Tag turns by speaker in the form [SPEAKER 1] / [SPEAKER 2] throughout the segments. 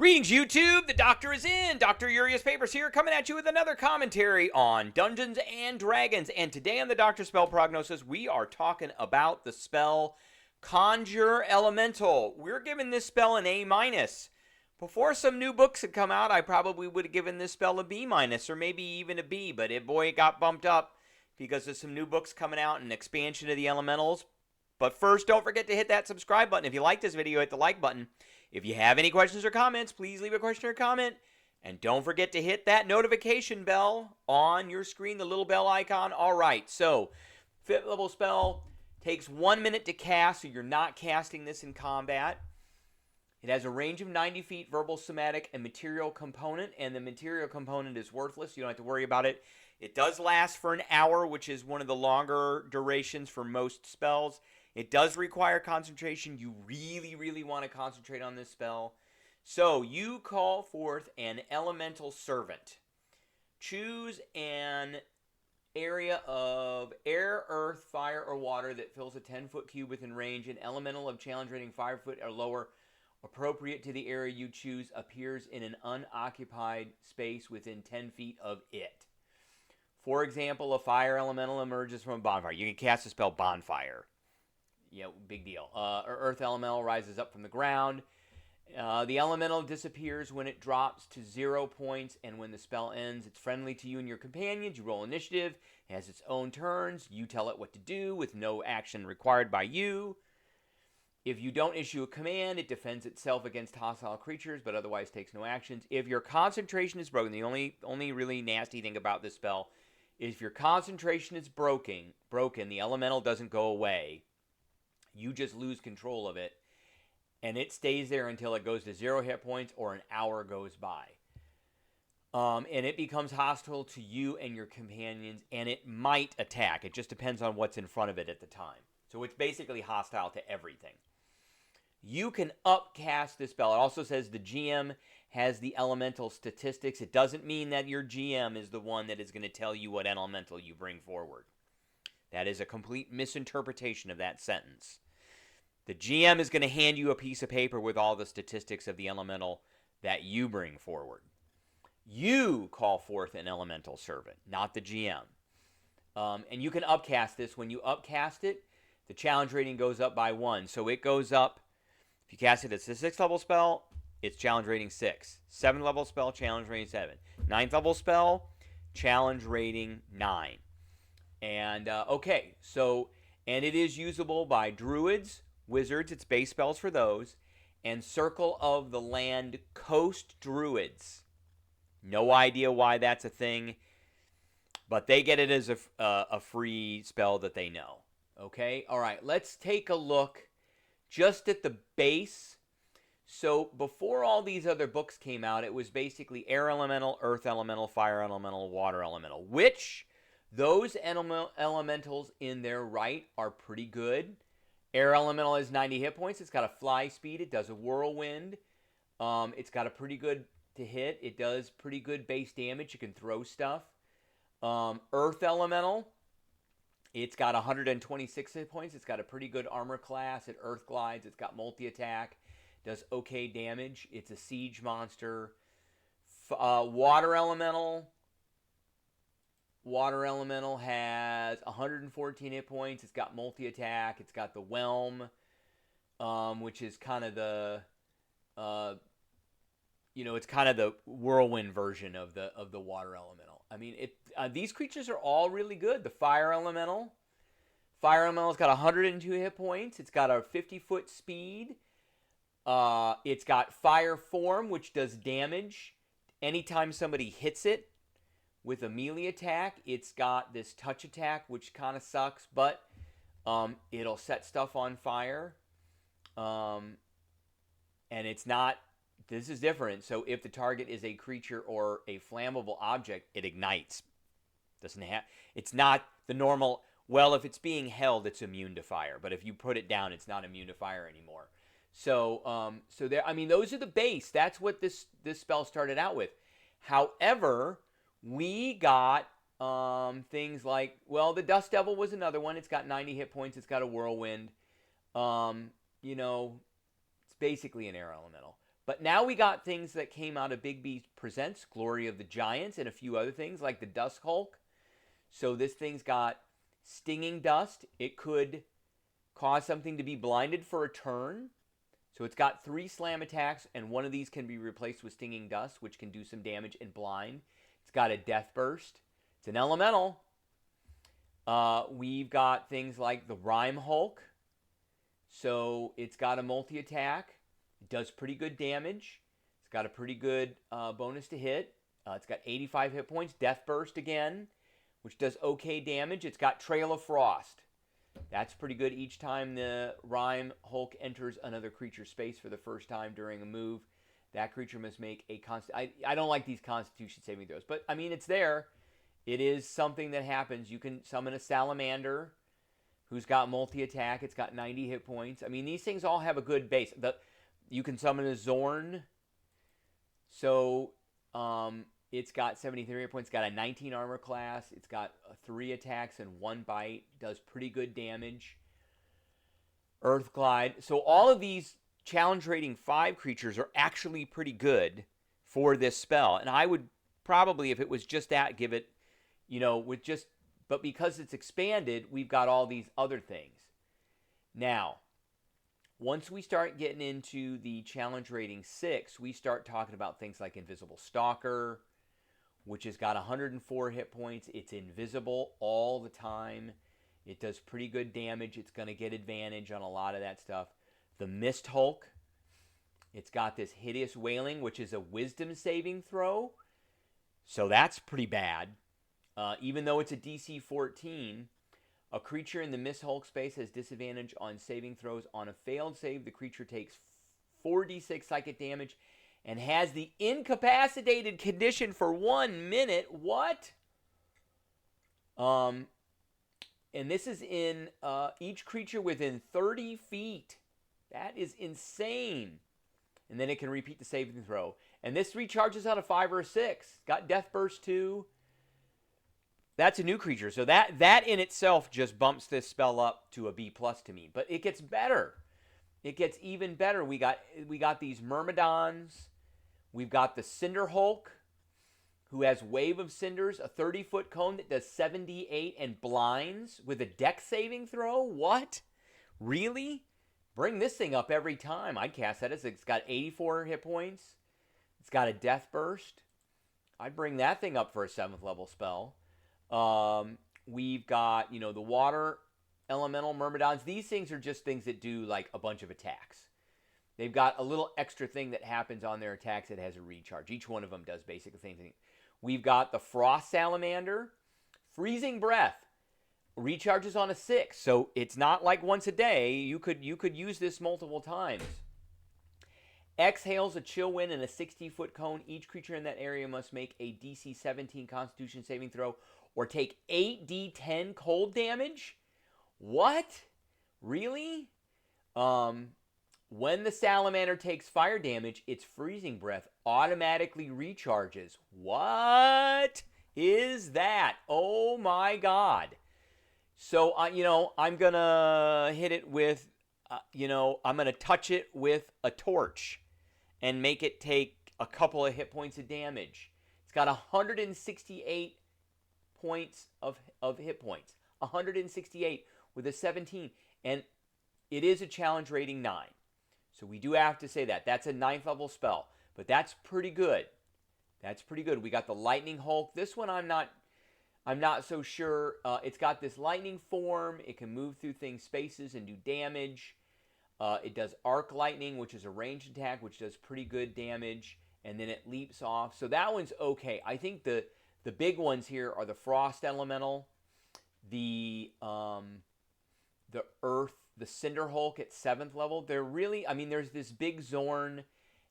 [SPEAKER 1] Greetings, YouTube! The Doctor is in! Dr. Urias Papers here, coming at you with another commentary on Dungeons and Dragons. And today on the Doctor Spell Prognosis, we are talking about the spell Conjure Elemental. We're giving this spell an A-. Before some new books had come out, I probably would have given this spell a B-, or maybe even a B, but it got bumped up because of some new books coming out and expansion of the elementals. But first, don't forget to hit that subscribe button. If you like this video, hit the like button. If you have any questions or comments, please leave a question or comment. And don't forget to hit that notification bell on your screen, the little bell icon. All right, so 5th level spell takes 1 minute to cast, so you're not casting this in combat. It has a range of 90 feet, verbal, somatic, and material component. And the material component is worthless. You don't have to worry about it. It does last for an hour, which is one of the longer durations for most spells. It does require concentration. You really, really want to concentrate on this spell. So you call forth an elemental servant. Choose an area of air, earth, fire, or water that fills a 10-foot cube within range. An elemental of challenge rating 5 foot or lower, appropriate to the area you choose, appears in an unoccupied space within 10 feet of it. For example, a fire elemental emerges from a bonfire. You can cast the spell Bonfire. Yeah, big deal. Earth elemental rises up from the ground. The elemental disappears when it drops to 0 points, and when the spell ends, it's friendly to you and your companions. You roll initiative. It has its own turns. You tell it what to do with no action required by you. If you don't issue a command, it defends itself against hostile creatures, but otherwise takes no actions. If your concentration is broken, the only really nasty thing about this spell is if your concentration is broken, the elemental doesn't go away. You just lose control of it, and it stays there until it goes to 0 hit points or an hour goes by. And it becomes hostile to you and your companions, and it might attack. It just depends on what's in front of it at the time. So it's basically hostile to everything. You can upcast this spell. It also says the GM has the elemental statistics. It doesn't mean that your GM is the one that is going to tell you what elemental you bring forward. That is a complete misinterpretation of that sentence. The GM is going to hand you a piece of paper with all the statistics of the elemental that you bring forward. You call forth an elemental servant, not the GM. And you can upcast this. When you upcast it, the challenge rating goes up by 1. So it goes up, if you cast it as a 6th level spell, it's challenge rating 6. 7th level spell, challenge rating 7. 9th level spell, challenge rating 9. And, okay, so, and it is usable by druids, wizards, it's base spells for those, and Circle of the Land Coast druids. No idea why that's a thing, but they get it as a free spell that they know. Okay, all right, let's take a look just at the base. So before all these other books came out, it was basically air elemental, earth elemental, fire elemental, water elemental, which those elementals in their right are pretty good. Air elemental has 90 hit points. It's got a fly speed. It does a whirlwind. It's got a pretty good to hit. It does pretty good base damage. You can throw stuff. Earth elemental, it's got 126 hit points. It's got a pretty good armor class. It earth glides. It's got multi-attack. Does okay damage. It's a siege monster. Water elemental. Water elemental has 114 hit points. It's got multi-attack. It's got the whelm, which is kind of the, it's kind of the whirlwind version of the water elemental. I mean, these creatures are all really good. The fire elemental's got 102 hit points. It's got a 50-foot speed. It's got fire form, which does damage anytime somebody hits it. With a melee attack, it's got this touch attack, which kind of sucks, but it'll set stuff on fire. And it's not, this is different. So if the target is a creature or a flammable object, it ignites. It's not the normal, well, if it's being held, it's immune to fire. But if you put it down, it's not immune to fire anymore. So, there, I mean, those are the base. That's what this spell started out with. However, we got things like, well, the Dust Devil was another one. It's got 90 hit points. It's got a whirlwind. It's basically an air elemental. But now we got things that came out of Big B Presents, Glory of the Giants, and a few other things like the Dusk Hulk. So this thing's got Stinging Dust. It could cause something to be blinded for a turn. So it's got 3 slam attacks, and one of these can be replaced with Stinging Dust, which can do some damage and blind. It's got a Death Burst. It's an elemental. We've got things like the Rime Hulk. So it's got a multi-attack. It does pretty good damage. It's got a pretty good bonus to hit. It's got 85 hit points. Death Burst again, which does okay damage. It's got Trail of Frost. That's pretty good. Each time the Rime Hulk enters another creature's space for the first time during a move, that creature must make a I don't like these Constitution saving throws, but I mean, it's there. It is something that happens. You can summon a Salamander who's got multi-attack. It's got 90 hit points. I mean, these things all have a good base. You can summon a Zorn. So it's got 73 hit points. It's got a 19 armor class. It's got 3 attacks and 1 bite. Does pretty good damage. Earth Glide. So all of these challenge rating 5 creatures are actually pretty good for this spell. And I would probably, if it was just that, give it, but because it's expanded, we've got all these other things. Now, once we start getting into the challenge rating 6, we start talking about things like Invisible Stalker, which has got 104 hit points. It's invisible all the time. It does pretty good damage. It's going to get advantage on a lot of that stuff. The Mist Hulk, it's got this Hideous Wailing, which is a wisdom saving throw. So that's pretty bad. Even though it's a DC 14, a creature in the Mist Hulk space has disadvantage on saving throws. On a failed save, the creature takes 4d6 psychic damage and has the incapacitated condition for 1 minute. What? And this is in each creature within 30 feet. That is insane. And then it can repeat the saving throw. And this recharges out of 5 or 6. Got Death Burst too. That's a new creature. So that in itself just bumps this spell up to a B+ to me. But it gets better. It gets even better. We got these Myrmidons. We've got the Cinder Hulk, who has Wave of Cinders, a 30-foot cone that does 78 and blinds with a dex saving throw. What? Really? Bring this thing up every time. I'd cast that. It's got 84 hit points. It's got a Death Burst. I'd bring that thing up for a 7th level spell. We've got, the Water Elemental Myrmidons. These things are just things that do like a bunch of attacks. They've got a little extra thing that happens on their attacks that has a recharge. Each one of them does basically the same thing. We've got the Frost Salamander. Freezing Breath. Recharges on a 6. So it's not like once a day. You could use this multiple times. Exhales a chill wind in a 60-foot cone. Each creature in that area must make a DC 17 Constitution saving throw or take 8d10 cold damage. What? Really? When the salamander takes fire damage, its freezing breath automatically recharges. What is that? Oh my God. So, I'm going to hit it with, I'm going to touch it with a torch and make it take a couple of hit points of damage. It's got 168 points of hit points. 168 with a 17. And it is a challenge rating 9. So we do have to say that. That's a 9th level spell. But that's pretty good. That's pretty good. We got the Lightning Hulk. This one I'm not so sure. It's got this lightning form. It can move through spaces and do damage. It does Arc Lightning, which is a ranged attack, which does pretty good damage. And then it leaps off. So that one's okay. I think the big ones here are the Frost Elemental, the Earth, the Cinder Hulk at 7th level. They're really, there's this big Zorn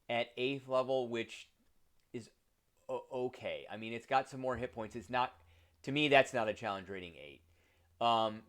[SPEAKER 1] at 8th level, which is okay. It's got some more hit points. It's not, to me, that's not a challenge rating 8.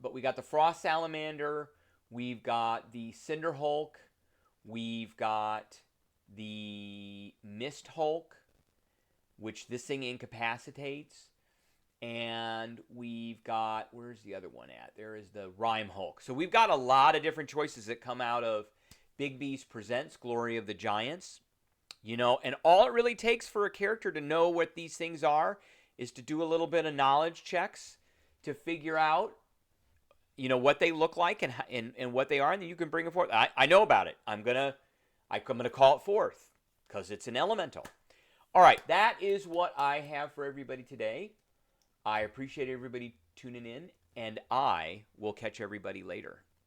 [SPEAKER 1] But we got the Frost Salamander. We've got the Cinder Hulk. We've got the Mist Hulk, which this thing incapacitates. And we've got, where's the other one at? There is the Rime Hulk. So we've got a lot of different choices that come out of Big Beast Presents Glory of the Giants. You know, and all it really takes for a character to know what these things are is to do a little bit of knowledge checks to figure out, you know, what they look like and what they are, and then you can bring it forth. I know about it. I'm gonna call it forth because it's an elemental. All right, that is what I have for everybody today. I appreciate everybody tuning in, and I will catch everybody later.